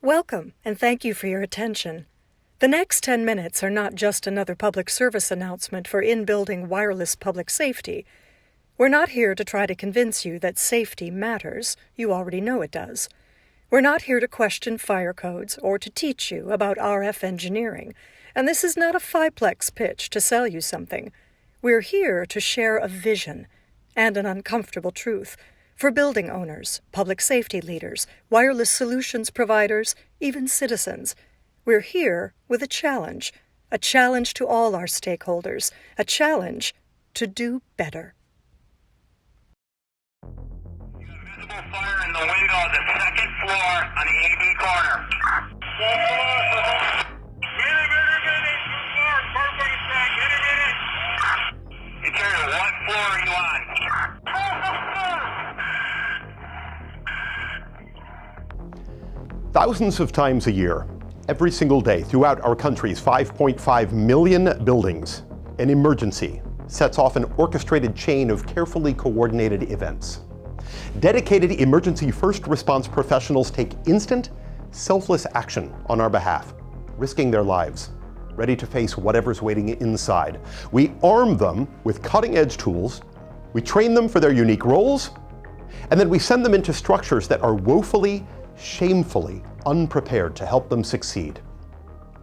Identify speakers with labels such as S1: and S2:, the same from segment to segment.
S1: Welcome, and thank you for your attention. The next 10 minutes are not just another public service announcement for in-building wireless public safety. We're not here to try to convince you that safety matters. You already know it does. We're not here to question fire codes or to teach you about RF engineering. And this is not a Fiplex pitch to sell you something. We're here to share a vision and an uncomfortable truth for building owners, public safety leaders, wireless solutions providers, even citizens. We're here with a challenge to all our stakeholders, a challenge to do better.
S2: You have visible fire in the window of the second floor on the AB corner. Interior, what floor are you on?
S3: Thousands of times a year, every single day throughout our country's 5.5 million buildings, an emergency sets off an orchestrated chain of carefully coordinated events. Dedicated emergency first response professionals take instant, selfless action on our behalf, risking their lives, ready to face whatever's waiting inside. We arm them with cutting-edge tools, we train them for their unique roles, and then we send them into structures that are woefully, shamefully unprepared to help them succeed.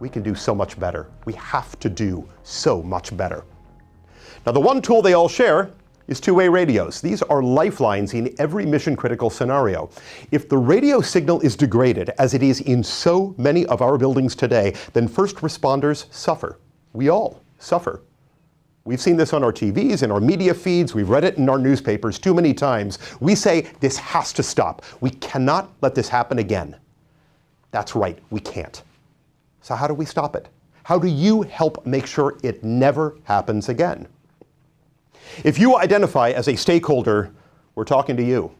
S3: We can do so much better. We have to do so much better. Now, the one tool they all share is two-way radios. These are lifelines in every mission-critical scenario. If the radio signal is degraded, as it is in so many of our buildings today, then first responders suffer. We all suffer. We've seen this on our TVs, in our media feeds, we've read it in our newspapers too many times. We say, this has to stop. We cannot let this happen again. That's right, we can't. So how do we stop it? How do you help make sure it never happens again? If you identify as a stakeholder, we're talking to you.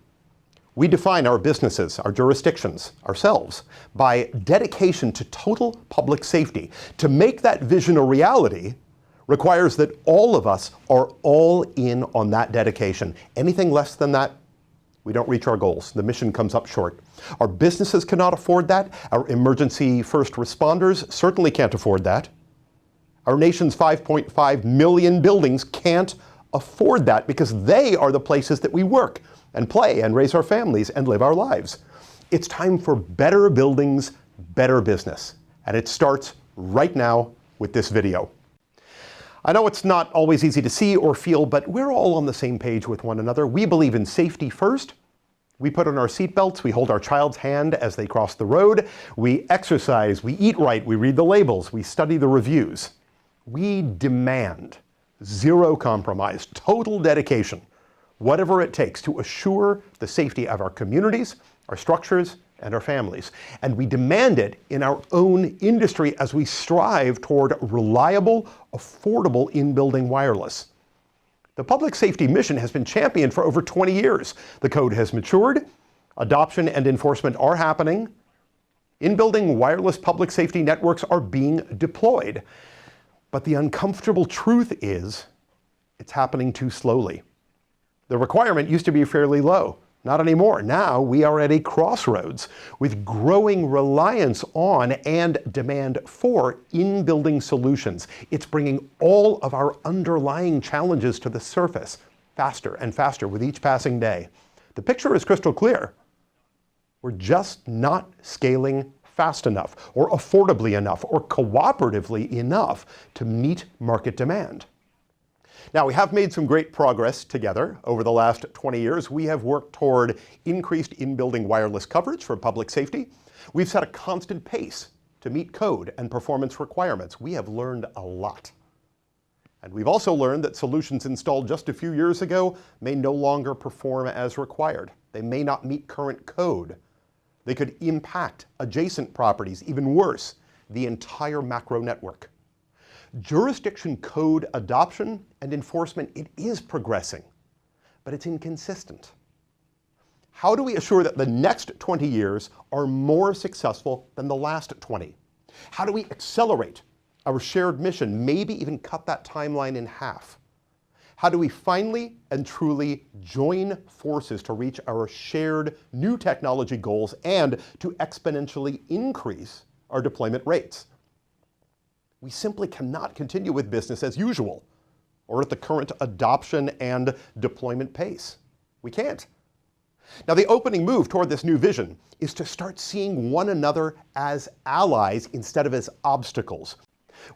S3: We define our businesses, our jurisdictions, ourselves, by dedication to total public safety. To make that vision a reality requires that all of us are all in on that dedication. Anything less than that, we don't reach our goals. The mission comes up short. Our businesses cannot afford that. Our emergency first responders certainly can't afford that. Our nation's 5.5 million buildings can't afford that because they are the places that we work and play and raise our families and live our lives. It's time for better buildings, better business. And it starts right now with this video. I know it's not always easy to see or feel, but we're all on the same page with one another. We believe in safety first. We put on our seatbelts, we hold our child's hand as they cross the road, we exercise, we eat right, we read the labels, we study the reviews. We demand zero compromise, total dedication, whatever it takes to assure the safety of our communities, our structures, and our families. And we demand it in our own industry as we strive toward reliable, affordable in-building wireless. The public safety mission has been championed for over 20 years. The code has matured, adoption and enforcement are happening, in-building wireless public safety networks are being deployed. But the uncomfortable truth is, it's happening too slowly. The requirement used to be fairly low. Not anymore. Now we are at a crossroads with growing reliance on and demand for in-building solutions. It's bringing all of our underlying challenges to the surface faster and faster with each passing day. The picture is crystal clear. We're just not scaling fast enough, or affordably enough, or cooperatively enough to meet market demand. Now, we have made some great progress together over the last 20 years. We have worked toward increased in-building wireless coverage for public safety. We've set a constant pace to meet code and performance requirements. We have learned a lot. And we've also learned that solutions installed just a few years ago may no longer perform as required. They may not meet current code. They could impact adjacent properties, even worse, the entire macro network. Jurisdiction code adoption and enforcement, it is progressing, but it's inconsistent. How do we assure that the next 20 years are more successful than the last 20? How do we accelerate our shared mission, maybe even cut that timeline in half? How do we finally and truly join forces to reach our shared new technology goals and to exponentially increase our deployment rates? We simply cannot continue with business as usual or at the current adoption and deployment pace. We can't. Now, the opening move toward this new vision is to start seeing one another as allies instead of as obstacles.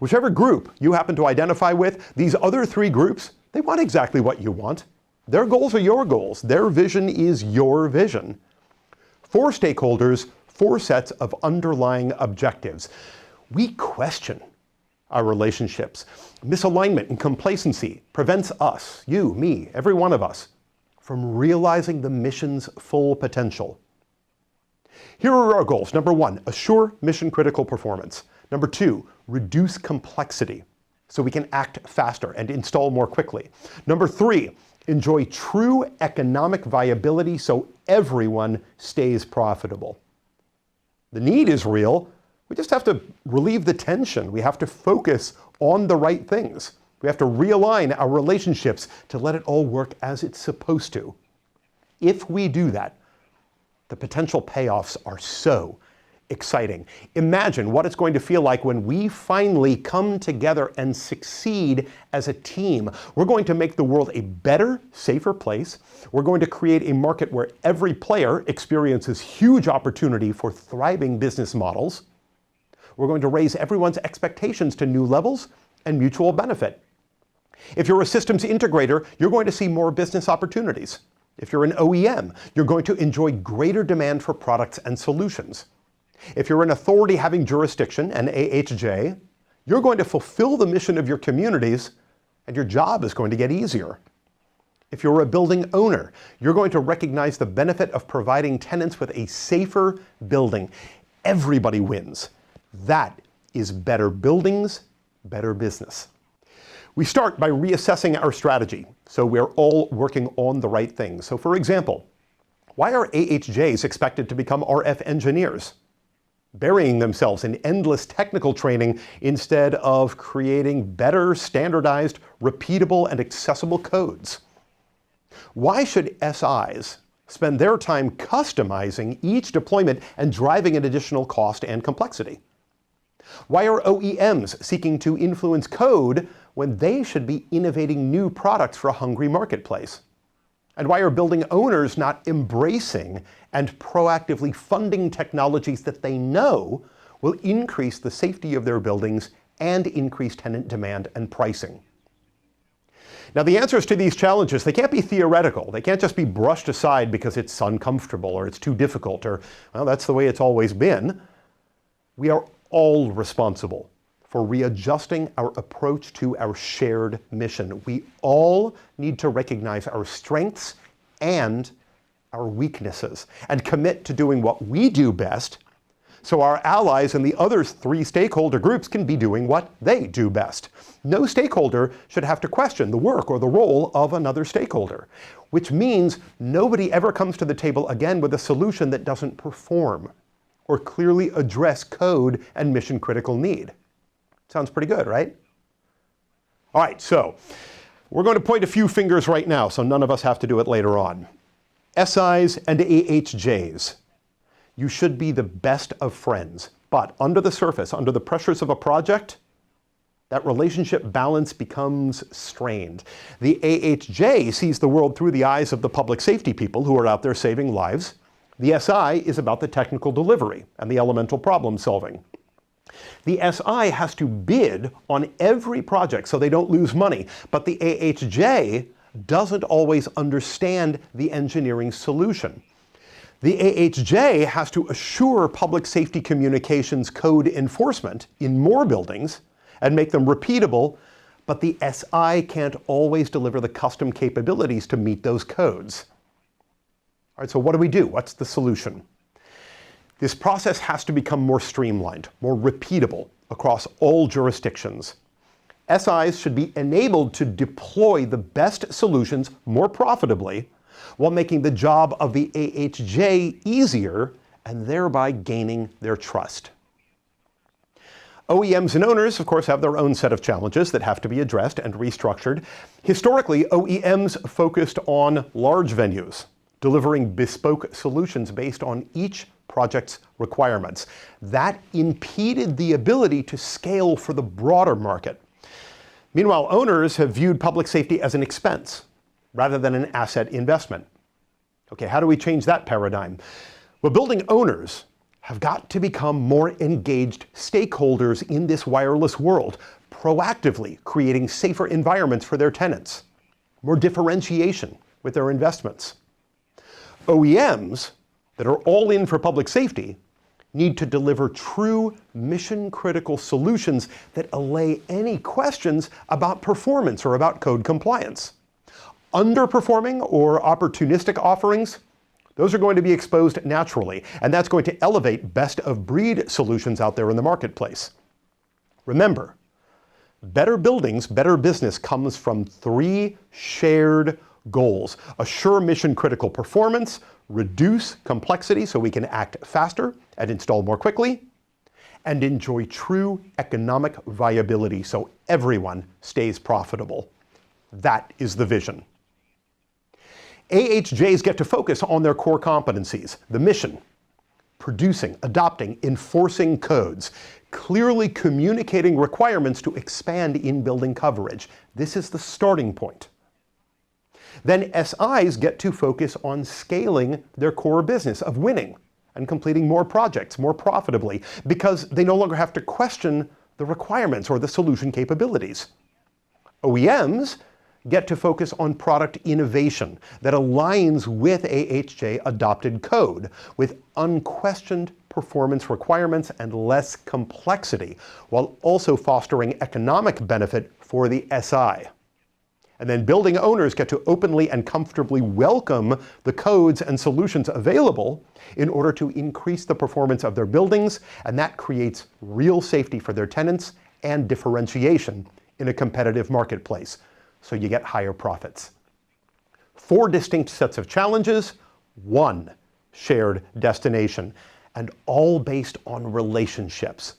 S3: Whichever group you happen to identify with, these other three groups, they want exactly what you want. Their goals are your goals. Their vision is your vision. 4 stakeholders, 4 sets of underlying objectives. We question our relationships. Misalignment and complacency prevents us, you, me, every one of us, from realizing the mission's full potential. Here are our goals. Number 1, assure mission-critical performance. Number 2, reduce complexity so we can act faster and install more quickly. Number 3, enjoy true economic viability so everyone stays profitable. The need is real. We just have to relieve the tension. We have to focus on the right things. We have to realign our relationships to let it all work as it's supposed to. If we do that, the potential payoffs are so exciting. Imagine what it's going to feel like when we finally come together and succeed as a team. We're going to make the world a better, safer place. We're going to create a market where every player experiences huge opportunity for thriving business models. We're going to raise everyone's expectations to new levels and mutual benefit. If you're a systems integrator, you're going to see more business opportunities. If you're an OEM, you're going to enjoy greater demand for products and solutions. If you're an authority having jurisdiction, an AHJ, you're going to fulfill the mission of your communities, and your job is going to get easier. If you're a building owner, you're going to recognize the benefit of providing tenants with a safer building. Everybody wins. That is better buildings, better business. We start by reassessing our strategy, so we're all working on the right things. So for example, why are AHJs expected to become RF engineers, burying themselves in endless technical training instead of creating better, standardized, repeatable, and accessible codes? Why should SIs spend their time customizing each deployment and driving an additional cost and complexity? Why are OEMs seeking to influence code when they should be innovating new products for a hungry marketplace? And why are building owners not embracing and proactively funding technologies that they know will increase the safety of their buildings and increase tenant demand and pricing? Now, the answers to these challenges, they can't be theoretical. They can't just be brushed aside because it's uncomfortable or it's too difficult or, well, that's the way it's always been. We are all responsible for readjusting our approach to our shared mission. We all need to recognize our strengths and our weaknesses and commit to doing what we do best so our allies and the other 3 stakeholder groups can be doing what they do best. No stakeholder should have to question the work or the role of another stakeholder, which means nobody ever comes to the table again with a solution that doesn't perform or clearly address code and mission-critical need. Sounds pretty good, right? All right, so we're going to point a few fingers right now so none of us have to do it later on. SIs and AHJs, you should be the best of friends, but under the surface, under the pressures of a project, that relationship balance becomes strained. The AHJ sees the world through the eyes of the public safety people who are out there saving lives. The SI is about the technical delivery and the elemental problem solving. The SI has to bid on every project so they don't lose money, but the AHJ doesn't always understand the engineering solution. The AHJ has to assure public safety communications code enforcement in more buildings and make them repeatable, but the SI can't always deliver the custom capabilities to meet those codes. All right, so what do we do? What's the solution? This process has to become more streamlined, more repeatable across all jurisdictions. SIs should be enabled to deploy the best solutions more profitably while making the job of the AHJ easier and thereby gaining their trust. OEMs and owners, of course, have their own set of challenges that have to be addressed and restructured. Historically, OEMs focused on large venues, delivering bespoke solutions based on each project's requirements. That impeded the ability to scale for the broader market. Meanwhile, owners have viewed public safety as an expense rather than an asset investment. Okay, how do we change that paradigm? Well, building owners have got to become more engaged stakeholders in this wireless world, proactively creating safer environments for their tenants, more differentiation with their investments. OEMs that are all in for public safety need to deliver true mission-critical solutions that allay any questions about performance or about code compliance. Underperforming or opportunistic offerings, those are going to be exposed naturally, and that's going to elevate best-of-breed solutions out there in the marketplace. Remember, better buildings, better business comes from 3 shared goals: assure mission-critical performance, reduce complexity so we can act faster and install more quickly, and enjoy true economic viability so everyone stays profitable. That is the vision. AHJs get to focus on their core competencies: the mission, producing, adopting, enforcing codes, clearly communicating requirements to expand in-building coverage. This is the starting point. Then SIs get to focus on scaling their core business of winning and completing more projects more profitably because they no longer have to question the requirements or the solution capabilities. OEMs get to focus on product innovation that aligns with AHJ adopted code, with unquestioned performance requirements and less complexity, while also fostering economic benefit for the SI. And then building owners get to openly and comfortably welcome the codes and solutions available in order to increase the performance of their buildings, and that creates real safety for their tenants and differentiation in a competitive marketplace. So you get higher profits. 4 distinct sets of challenges, 1 shared destination, and all based on relationships.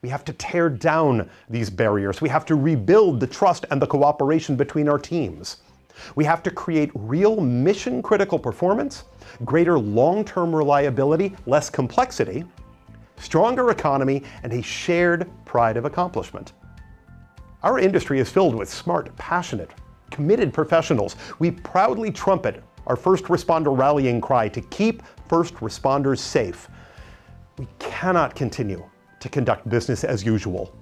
S3: We have to tear down these barriers. We have to rebuild the trust and the cooperation between our teams. We have to create real mission-critical performance, greater long-term reliability, less complexity, stronger economy, and a shared pride of accomplishment. Our industry is filled with smart, passionate, committed professionals. We proudly trumpet our first responder rallying cry to keep first responders safe. We cannot continue to conduct business as usual.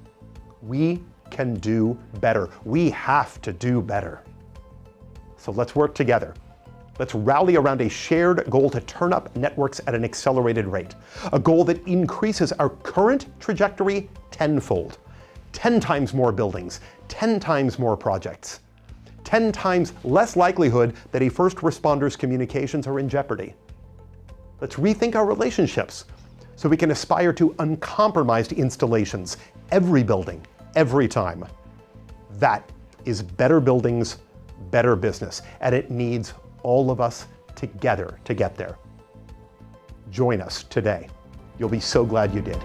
S3: We can do better. We have to do better. So let's work together. Let's rally around a shared goal to turn up networks at an accelerated rate, a goal that increases our current trajectory tenfold. 10 times more buildings, 10 times more projects, 10 times less likelihood that a first responder's communications are in jeopardy. Let's rethink our relationships so we can aspire to uncompromised installations, every building, every time. That is better buildings, better business, and it needs all of us together to get there. Join us today. You'll be so glad you did.